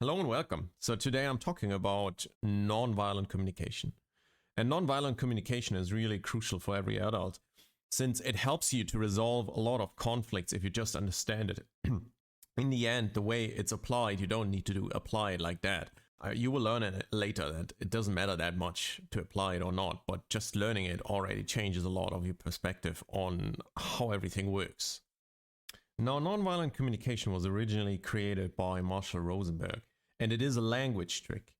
Hello and welcome. So today I'm talking about nonviolent communication. And nonviolent communication is really crucial for every adult since it helps you to resolve a lot of conflicts if you just understand it. In the end, the way it's applied, you don't need to apply it like that. You will learn it later that it doesn't matter that much to apply it or not, but just learning it already changes a lot of your perspective on how everything works. Now, nonviolent communication was originally created by Marshall Rosenberg, and it is a language trick.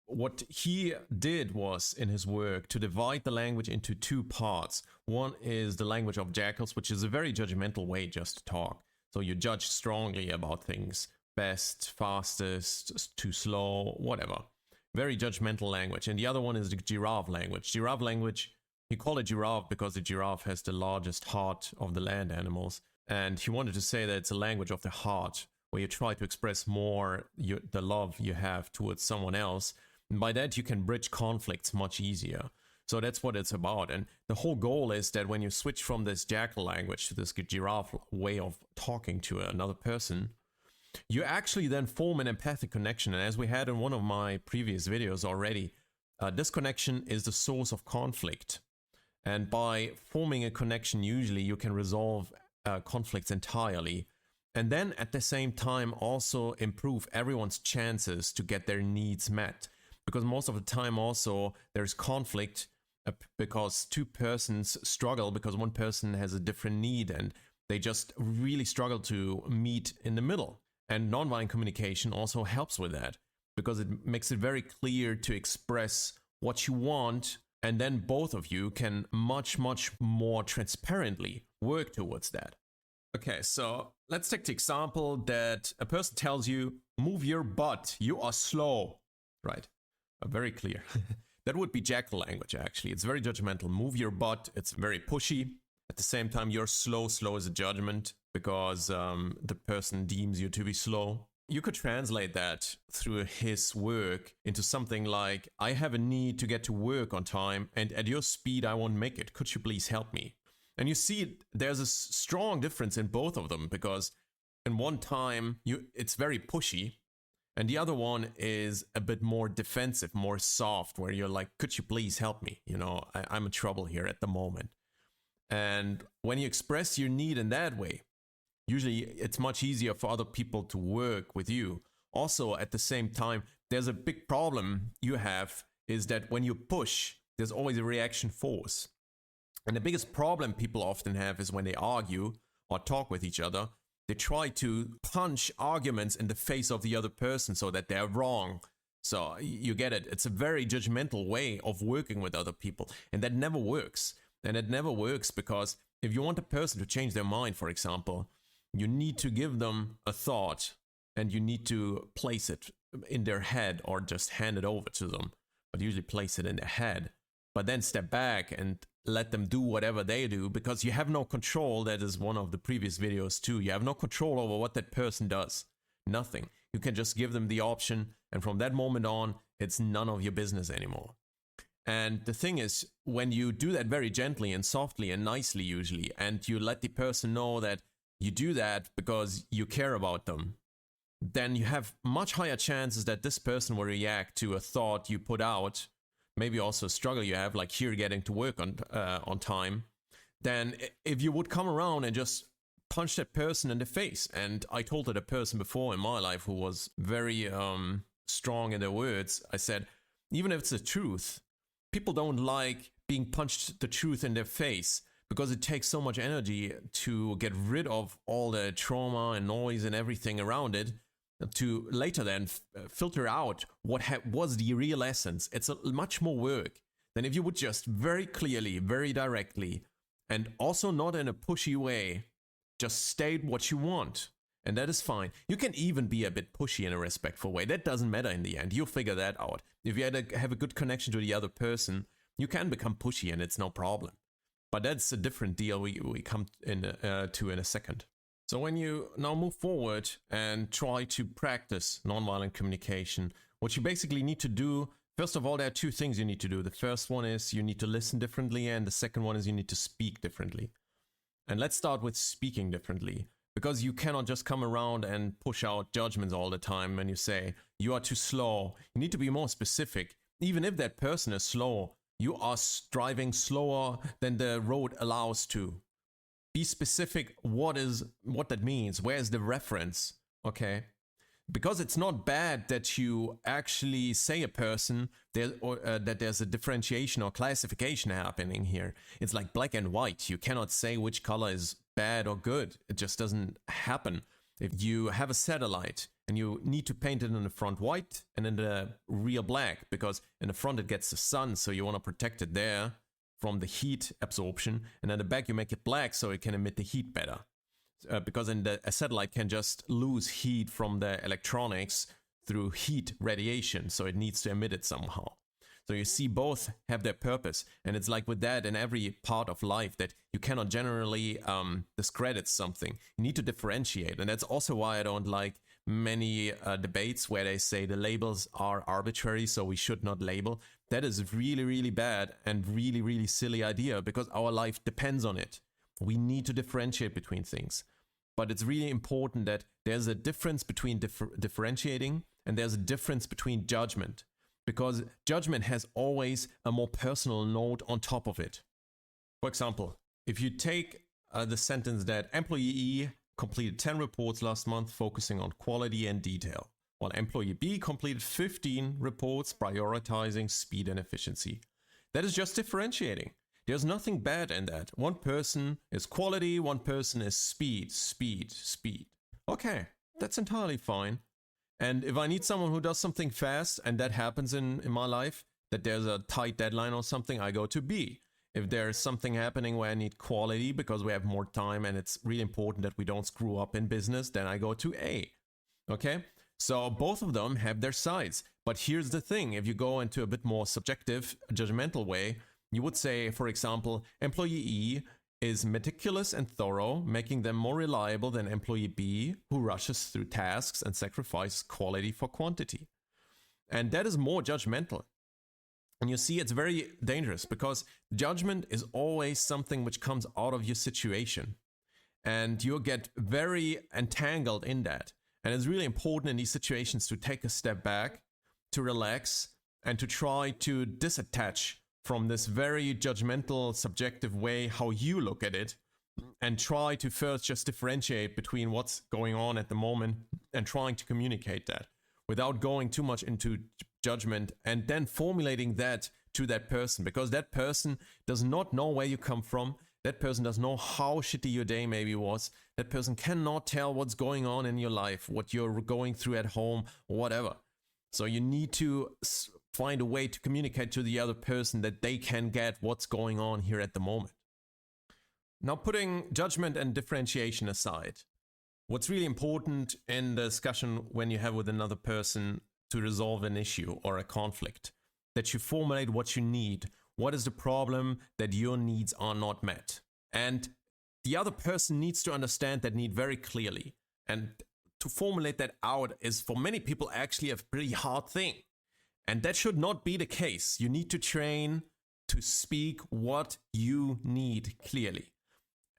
What he did was, in his work, to divide the language into two parts. One is the language of jackals, which is a very judgmental way just to talk. So you judge strongly about things. Best, fastest, too slow, whatever. Very judgmental language. And the other one is the giraffe language. Giraffe language, he called it giraffe because the giraffe has the largest heart of the land animals. And he wanted to say that it's a language of the heart, where you try to express more the love you have towards someone else. And by that, you can bridge conflicts much easier. So that's what it's about. And the whole goal is that when you switch from this jackal language to this giraffe way of talking to another person, you actually then form an empathic connection. And as we had in one of my previous videos already, this connection is the source of conflict. And by forming a connection, usually you can resolve conflicts entirely. And then at the same time also improve everyone's chances to get their needs met. Because most of the time also there's conflict because two persons struggle because one person has a different need and they just really struggle to meet in the middle. And nonviolent communication also helps with that because it makes it very clear to express what you want, and then both of you can much more transparently work towards that. Okay, so let's take the example that a person tells you, move your butt, you are slow, right? Very clear. That would be jackal language, actually. It's very judgmental. Move your butt. It's very pushy. At the same time, you're slow. Slow is a judgment because the person deems you to be slow. You could translate that through his work into something like, I have a need to get to work on time, and at your speed, I won't make it. Could you please help me? And you see, there's a strong difference in both of them because in one time, it's very pushy. And the other one is a bit more defensive, more soft, where you're like, could you please help me? You know, I'm in trouble here at the moment. And when you express your need in that way, usually it's much easier for other people to work with you. Also, at the same time, there's a big problem you have is that when you push, there's always a reaction force. And the biggest problem people often have is when they argue or talk with each other, they try to punch arguments in the face of the other person so that they're wrong. So you get it. It's a very judgmental way of working with other people. And that never works. And it never works because if you want a person to change their mind, for example, you need to give them a thought and you need to place it in their head or just hand it over to them. But usually place it in their head. But then step back and let them do whatever they do because you have no control. That is one of the previous videos too. You have no control over what that person does. Nothing. You can just give them the option, and from that moment on, it's none of your business anymore. And the thing is, when you do that very gently and softly and nicely usually, and you let the person know that you do that because you care about them, then you have much higher chances that this person will react to a thought you put out, maybe also a struggle you have, like here getting to work on time, then if you would come around and just punch that person in the face. And I told it a person before in my life who was very strong in their words. I said, even if it's the truth, people don't like being punched the truth in their face because it takes so much energy to get rid of all the trauma and noise and everything around it, to later then filter out what was the real essence. It's a much more work than if you would just very clearly, very directly, and also not in a pushy way, just state what you want. And that is fine. You can even be a bit pushy in a respectful way. That doesn't matter in the end. You'll figure that out. If you have a good connection to the other person, you can become pushy and it's no problem. But that's a different deal we come to in a second. So when you now move forward and try to practice nonviolent communication, what you basically need to do, first of all, there are two things you need to do. The first one is you need to listen differently, and the second one is you need to speak differently. And let's start with speaking differently. because you cannot just come around and push out judgments all the time when you say you are too slow. You need to be more specific. Even if that person is slow, you are driving slower than the road allows to. Be specific what that means. Where is the reference? Okay? Because it's not bad that you actually say a person that there's a differentiation or classification happening here. It's like black and white. You cannot say which color is bad or good. It just doesn't happen. If you have a satellite and you need to paint it in the front white and in the rear black, because in the front it gets the sun, so you want to protect it there from the heat absorption, and in the back you make it black so it can emit the heat better. Because a satellite can just lose heat from the electronics through heat radiation, so it needs to emit it somehow. So you see both have their purpose, and it's like with that in every part of life that you cannot generally discredit something. You need to differentiate, and that's also why I don't like many debates where they say the labels are arbitrary, so we should not label. That is really, really bad and really, really silly idea, because our life depends on it. We need to differentiate between things. But it's really important that there's a difference between differentiating and there's a difference between judgment. Because judgment has always a more personal note on top of it. For example, if you take the sentence that employee E completed 10 reports last month focusing on quality and detail, while employee B completed 15 reports prioritizing speed and efficiency. That is just differentiating. There's nothing bad in that. One person is quality, one person is speed. Okay, that's entirely fine. And if I need someone who does something fast, and that happens in my life, that there's a tight deadline or something, I go to B. If there's something happening where I need quality because we have more time and it's really important that we don't screw up in business, then I go to A. Okay? So both of them have their sides. But here's the thing. If you go into a bit more subjective, judgmental way, you would say, for example, employee E is meticulous and thorough, making them more reliable than employee B, who rushes through tasks and sacrifices quality for quantity. And that is more judgmental. And you see, it's very dangerous because judgment is always something which comes out of your situation. And you get very entangled in that. And it's really important in these situations to take a step back, to relax, and to try to disattach from this very judgmental, subjective way how you look at it, and try to first just differentiate between what's going on at the moment and trying to communicate that without going too much into judgment and then formulating that to that person, because that person does not know where you come from. That person doesn't know how shitty your day maybe was. That person cannot tell what's going on in your life, what you're going through at home, or whatever. So you need to find a way to communicate to the other person that they can get what's going on here at the moment. Now, putting judgment and differentiation aside, what's really important in the discussion when you have with another person to resolve an issue or a conflict, that you formulate what you need. What is the problem that your needs are not met? And the other person needs to understand that need very clearly. And to formulate that out is for many people actually a pretty hard thing. And that should not be the case. You need to train to speak what you need clearly.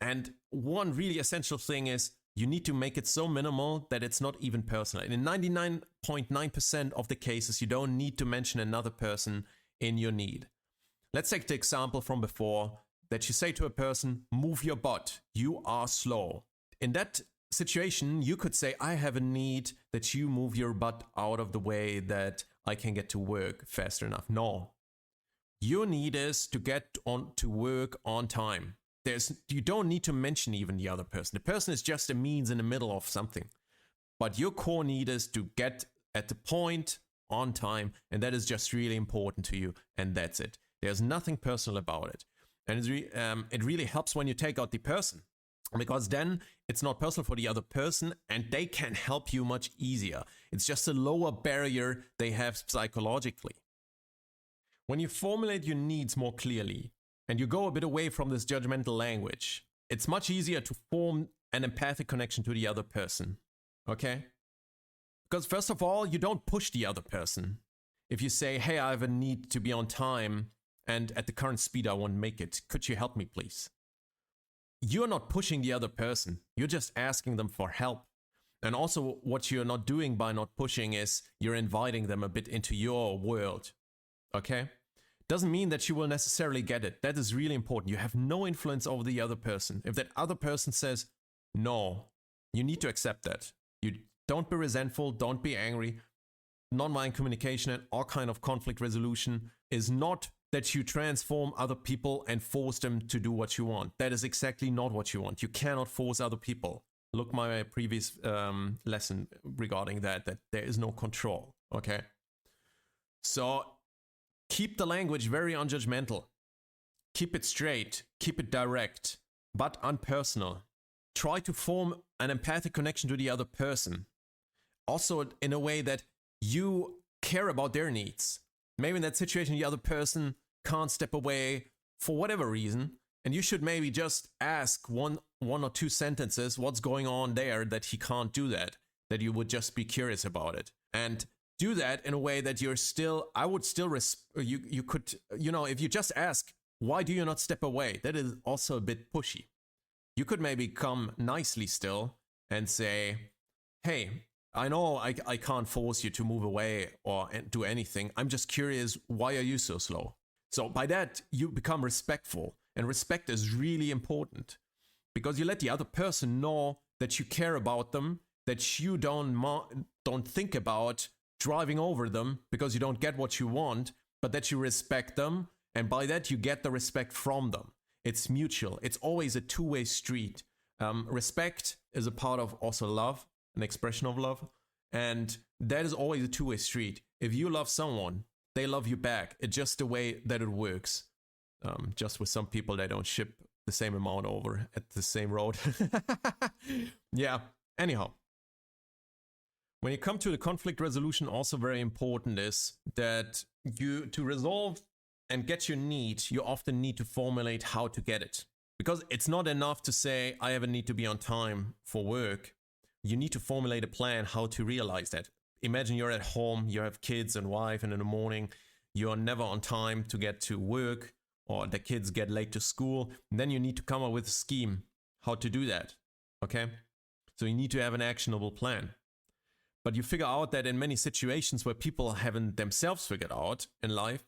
And one really essential thing is you need to make it so minimal that it's not even personal. And in 99.9% of the cases, you don't need to mention another person in your need. Let's take the example from before that you say to a person, move your butt, you are slow. In that situation, you could say, I have a need that you move your butt out of the way that I can get to work faster enough. No. Your need is to get on to work on time. You don't need to mention even the other person. The person is just a means in the middle of something. But your core need is to get at the point on time, and that is just really important to you, and that's it. There's nothing personal about it. And it really helps when you take out the person, because then it's not personal for the other person and they can help you much easier. It's just a lower barrier they have psychologically. When you formulate your needs more clearly and you go a bit away from this judgmental language, it's much easier to form an empathic connection to the other person. Okay? Because first of all, you don't push the other person. If you say, hey, I have a need to be on time and at the current speed I won't make it, could you help me please? you're not pushing the other person. You're just asking them for help. And also what you're not doing by not pushing is you're inviting them a bit into your world. Okay? Doesn't mean that you will necessarily get it. That is really important. You have no influence over the other person. If that other person says no, you need to accept that. You don't be resentful, don't be angry. Nonviolent communication and all kind of conflict resolution is not that you transform other people and force them to do what you want. That is exactly not what you want. You cannot force other people. Look my previous lesson regarding that there is no control, okay? So keep the language very unjudgmental. Keep it straight, keep it direct, but unpersonal. Try to form an empathic connection to the other person. Also in a way that you care about their needs. Maybe in that situation, the other person can't step away for whatever reason, and you should maybe just ask one or two sentences what's going on there that he can't do that you would just be curious about it. And do that in a way that you're still, I would still, you could, if you just ask, why do you not step away? That is also a bit pushy. You could maybe come nicely still and say, hey, I know I can't force you to move away or do anything. I'm just curious, why are you so slow? So by that, you become respectful. And respect is really important because you let the other person know that you care about them, that you don't think about driving over them because you don't get what you want, but that you respect them. And by that, you get the respect from them. It's mutual. It's always a two-way street. Respect is a part of also love, an expression of love. And that is always a two-way street. If you love someone, they love you back. It's just the way that it works. Just with some people, they don't ship the same amount over at the same road. Yeah, anyhow. When you come to the conflict resolution, also very important is that to resolve and get your need, you often need to formulate how to get it. Because it's not enough to say, I have a need to be on time for work. You need to formulate a plan how to realize that. Imagine you're at home, you have kids and wife, and in the morning, you're never on time to get to work, or the kids get late to school. And then you need to come up with a scheme how to do that. Okay? So you need to have an actionable plan. But you figure out that in many situations where people haven't themselves figured out in life,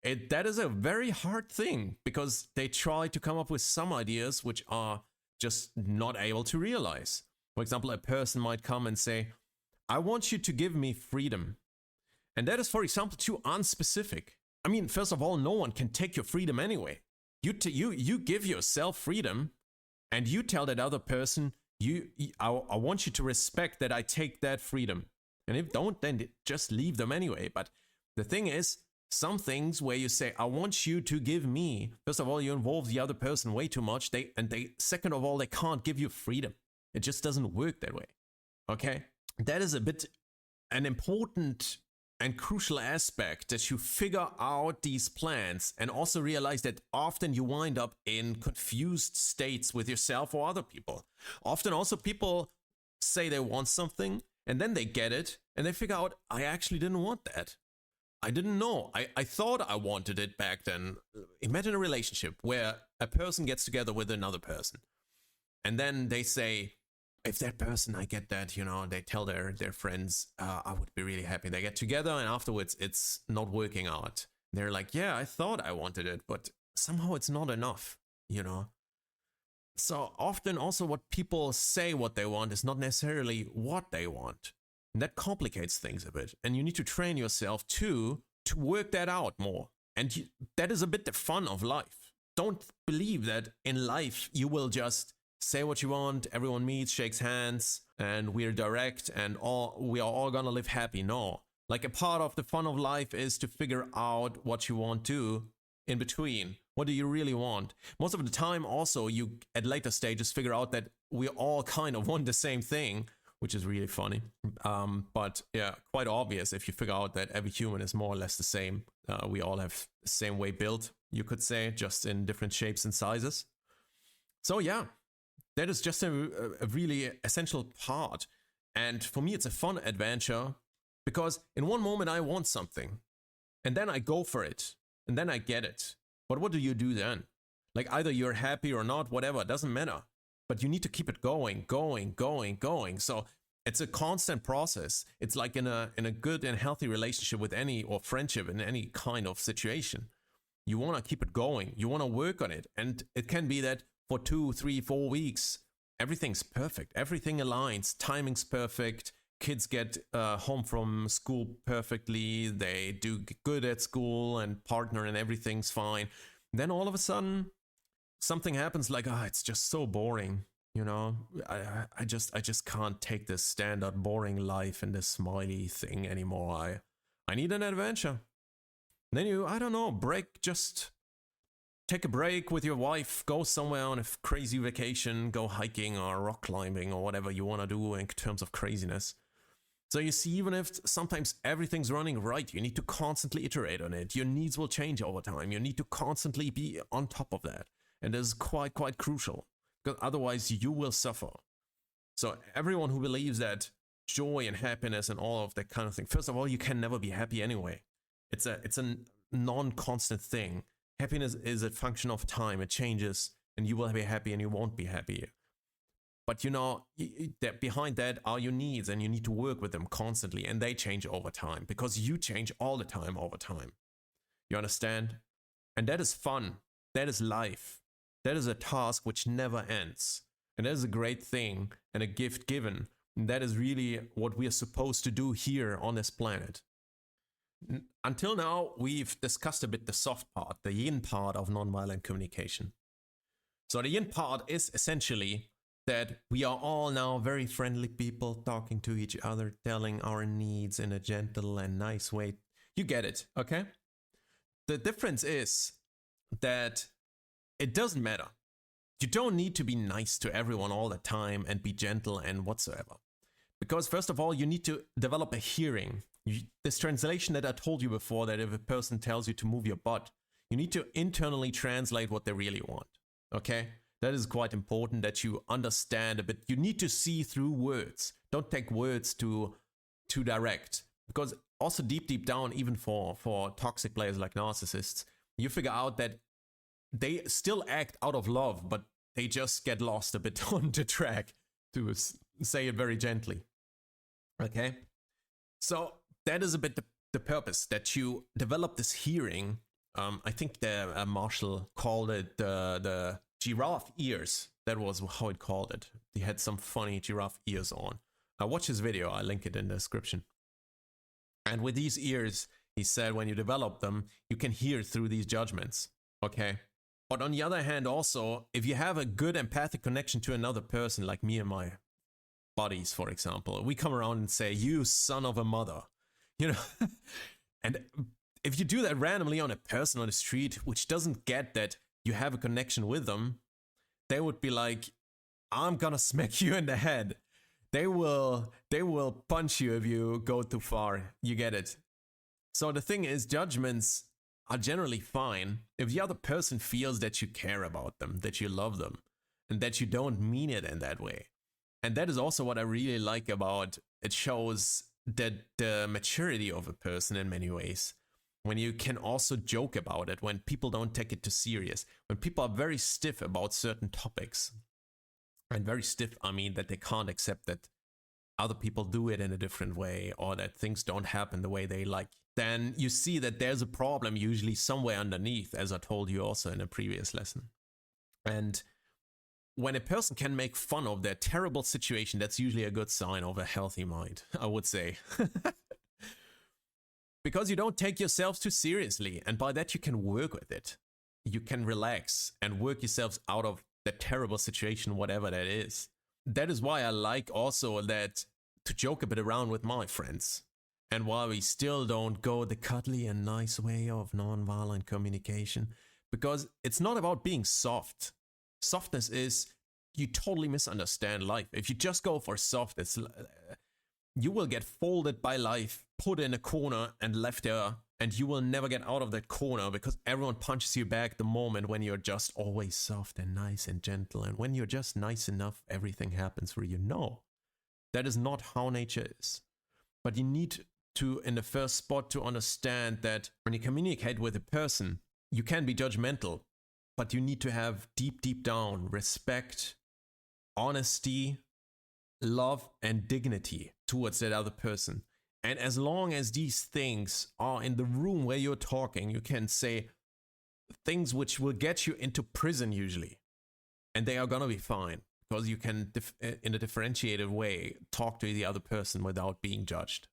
that is a very hard thing because they try to come up with some ideas which are just not able to realize. For example, a person might come and say, I want you to give me freedom. And that is, for example, too unspecific. I mean, first of all, no one can take your freedom anyway. You give yourself freedom and you tell that other person, I want you to respect that I take that freedom. And if don't, then just leave them anyway. But the thing is, some things where you say, I want you to give me, first of all, you involve the other person way too much. Second of all, they can't give you freedom. It just doesn't work that way. Okay? That is a bit an important and crucial aspect, that you figure out these plans and also realize that often you wind up in confused states with yourself or other people. Often also people say they want something and then they get it and they figure out, I actually didn't want that. I didn't know. I thought I wanted it back then. Imagine a relationship where a person gets together with another person and then they say, if that person, I get that, they tell their friends, I would be really happy. They get together and afterwards it's not working out. They're like, yeah, I thought I wanted it, but somehow it's not enough, So often also what people say what they want is not necessarily what they want. And that complicates things a bit. And you need to train yourself to work that out more. And that is a bit the fun of life. Don't believe that in life you will just say what you want, everyone meets, shakes hands, and we're direct and we are all gonna live happy. No. Like a part of the fun of life is to figure out what you want to in between. What do you really want? Most of the time also you at later stages figure out that we all kind of want the same thing, which is really funny. But yeah, quite obvious if you figure out that every human is more or less the same. We all have the same way built, you could say, just in different shapes and sizes. So yeah. That is just a really essential part. And for me, it's a fun adventure because in one moment I want something and then I go for it and then I get it. But what do you do then? Like either you're happy or not, whatever, it doesn't matter. But you need to keep it going. So it's a constant process. It's like in a good and healthy relationship with any, or friendship in any kind of situation. You want to keep it going. You want to work on it. And it can be that for 2, 3, 4 weeks, everything's perfect. Everything aligns. Timing's perfect. Kids get home from school perfectly. They do good at school and partner and everything's fine. Then all of a sudden, something happens like, it's just so boring. You know, I just can't take this standard boring life and this smiley thing anymore. I need an adventure. Then you, I don't know, just take a break with your wife, go somewhere on a crazy vacation, go hiking or rock climbing or whatever you want to do in terms of craziness. So you see, even if sometimes everything's running right, you need to constantly iterate on it. Your needs will change over time. You need to constantly be on top of that. And this is quite crucial, because otherwise you will suffer. So everyone who believes that joy and happiness and all of that kind of thing, first of all, you can never be happy anyway. It's a non-constant thing. Happiness is a function of time. It changes, and you will be happy and you won't be happy. But you know, that behind that are your needs, and you need to work with them constantly, and they change over time because you change all the time over time. You understand? And that is fun. That is life. That is a task which never ends. And that is a great thing and a gift given. And that is really what we are supposed to do here on this planet. Until now, we've discussed a bit the soft part, the yin part of nonviolent communication. So the yin part is essentially that we are all now very friendly people talking to each other, telling our needs in a gentle and nice way. You get it, okay? The difference is that it doesn't matter. You don't need to be nice to everyone all the time and be gentle and whatsoever. Because first of all, you need to develop a hearing. This translation that I told you before, that if a person tells you to move your butt, you need to internally translate what they really want, okay? That is quite important, that you understand a bit. You need to see through words. Don't take words too direct. Because also deep down, even for toxic players like narcissists, you figure out that they still act out of love, but they just get lost a bit on the track, to say it very gently. Okay? So that is a bit the purpose, that you develop this hearing. I think the Marshall called it the giraffe ears. That was how it called it. He had some funny giraffe ears on. Watch his video. I'll link it in the description. And with these ears, he said, when you develop them, you can hear through these judgments. Okay? But on the other hand, also, if you have a good empathic connection to another person, like me and my buddies, for example, we come around and say, "You son of a mother," you know. And if you do that randomly on a person on the street, which doesn't get that you have a connection with them, they would be like, "I'm gonna smack you in the head." They will punch you if you go too far. You get it? So the thing is, judgments are generally fine if the other person feels that you care about them, that you love them, and that you don't mean it in that way. And that is also what I really like about it. Shows that the maturity of a person in many ways. When you can also joke about it, when people don't take it too serious, when people are very stiff about certain topics. And very stiff, I mean that they can't accept that other people do it in a different way, or that things don't happen the way they like. Then you see that there's a problem usually somewhere underneath, as I told you also in a previous lesson. And when a person can make fun of their terrible situation, that's usually a good sign of a healthy mind, I would say. Because you don't take yourselves too seriously, and by that you can work with it. You can relax and work yourselves out of the terrible situation, whatever that is. That is why I like also that to joke a bit around with my friends. And why we still don't go the cuddly and nice way of nonviolent communication. Because it's not about being soft. Softness is, you totally misunderstand life. If you just go for soft, you will get folded by life, put in a corner and left there. And you will never get out of that corner, because everyone punches you back the moment when you're just always soft and nice and gentle. And when you're just nice enough, everything happens for you. No, that is not how nature is. But you need to, in the first spot, to understand that when you communicate with a person, you can be judgmental, but you need to have deep down respect, honesty, love, and dignity towards that other person. And as long as these things are in the room where you're talking, you can say things which will get you into prison usually. And they are going to be fine because you can, in a differentiated way, talk to the other person without being judged.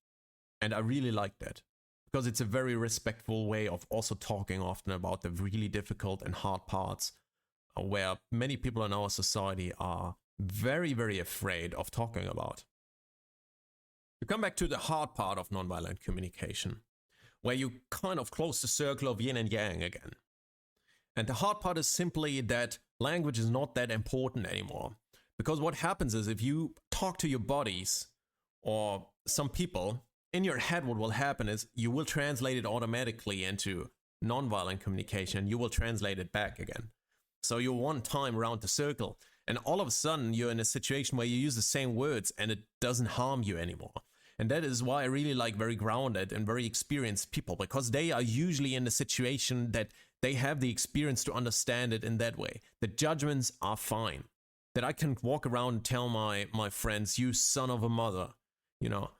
And I really like that because it's a very respectful way of also talking often about the really difficult and hard parts where many people in our society are very, very afraid of talking about. You come back to the hard part of nonviolent communication, where you kind of close the circle of yin and yang again. And the hard part is simply that language is not that important anymore. Because what happens is if you talk to your bodies or some people, in your head what will happen is you will translate it automatically into nonviolent communication and you will translate it back again. So you're one time around the circle and all of a sudden you're in a situation where you use the same words and it doesn't harm you anymore. And that is why I really like very grounded and very experienced people, because they are usually in a situation that they have the experience to understand it in that way. The judgments are fine. That I can walk around and tell my friends, you son of a mother, you know.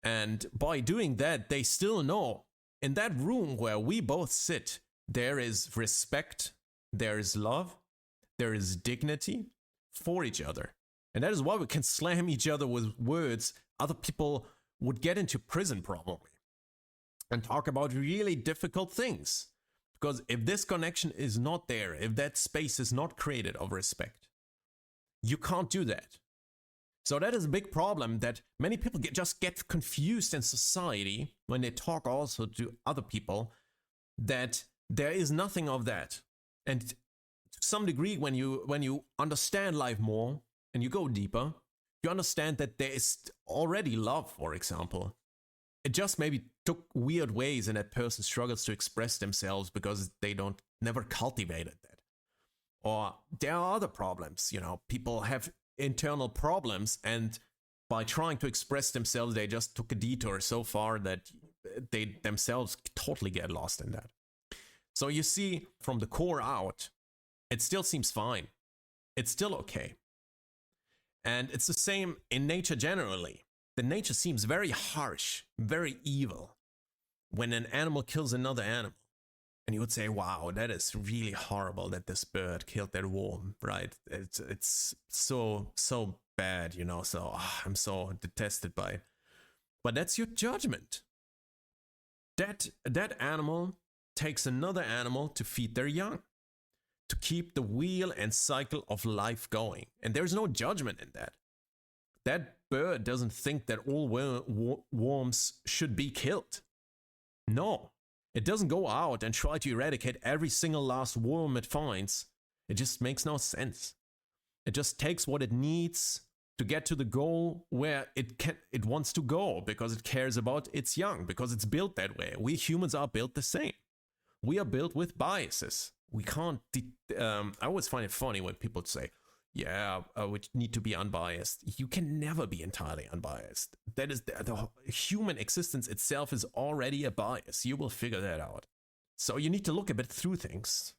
And by doing that, they still know in that room where we both sit, there is respect, there is love, there is dignity for each other. And that is why we can slam each other with words other people would get into prison probably and talk about really difficult things. Because if this connection is not there, if that space is not created of respect, you can't do that. So that is a big problem that many people just get confused in society when they talk also to other people, that there is nothing of that. And to some degree, when you understand life more and you go deeper, you understand that there is already love, for example. It just maybe took weird ways and that person struggles to express themselves because they never cultivated that. Or there are other problems, you know, people have internal problems and by trying to express themselves, they just took a detour so far that they themselves totally get lost in that. So you see, from the core out, it still seems fine. It's still okay. And it's the same in nature generally. The nature seems very harsh, very evil when an animal kills another animal. And you would say, wow, that is really horrible that this bird killed that worm, right? It's so bad, you know, so I'm so detested by it. But that's your judgment. That animal takes another animal to feed their young, to keep the wheel and cycle of life going. And there's no judgment in that. That bird doesn't think that all worms should be killed. No. It doesn't go out and try to eradicate every single last worm it finds. It just makes no sense. It just takes what it needs to get to the goal where it wants to go because it cares about its young, because it's built that way. We humans are built the same. We are built with biases. We can't... I always find it funny when people say, yeah, we need to be unbiased. You can never be entirely unbiased. That is the human existence itself is already a bias. You will figure that out. So you need to look a bit through things.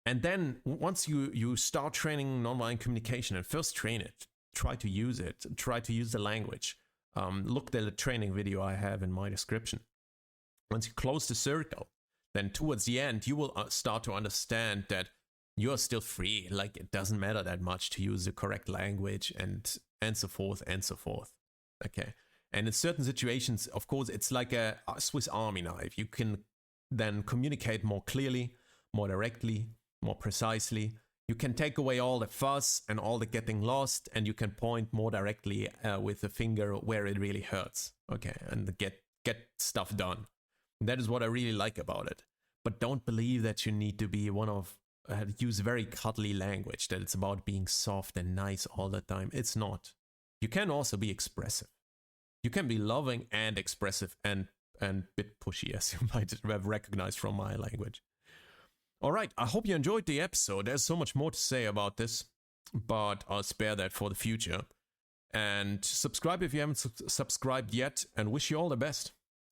And then once you start training nonviolent communication and first train it, try to use it, try to use the language. Look at the training video I have in my description. Once you close the circle, then towards the end, you will start to understand that you're still free. Like, it doesn't matter that much to use the correct language and so forth and so forth. Okay. And in certain situations, of course, it's like a Swiss Army knife. You can then communicate more clearly, more directly, more precisely. You can take away all the fuss and all the getting lost, and you can point more directly with the finger where it really hurts. Okay. And get stuff done. And that is what I really like about it. But don't believe that you need to be use very cuddly language, that it's about being soft and nice all the time. It's not. You can also be expressive. You can be loving and expressive and a bit pushy, as you might have recognized from my language. All right, I hope you enjoyed the episode. There's so much more to say about this, but I'll spare that for the future. And subscribe if you haven't subscribed yet, and wish you all the best.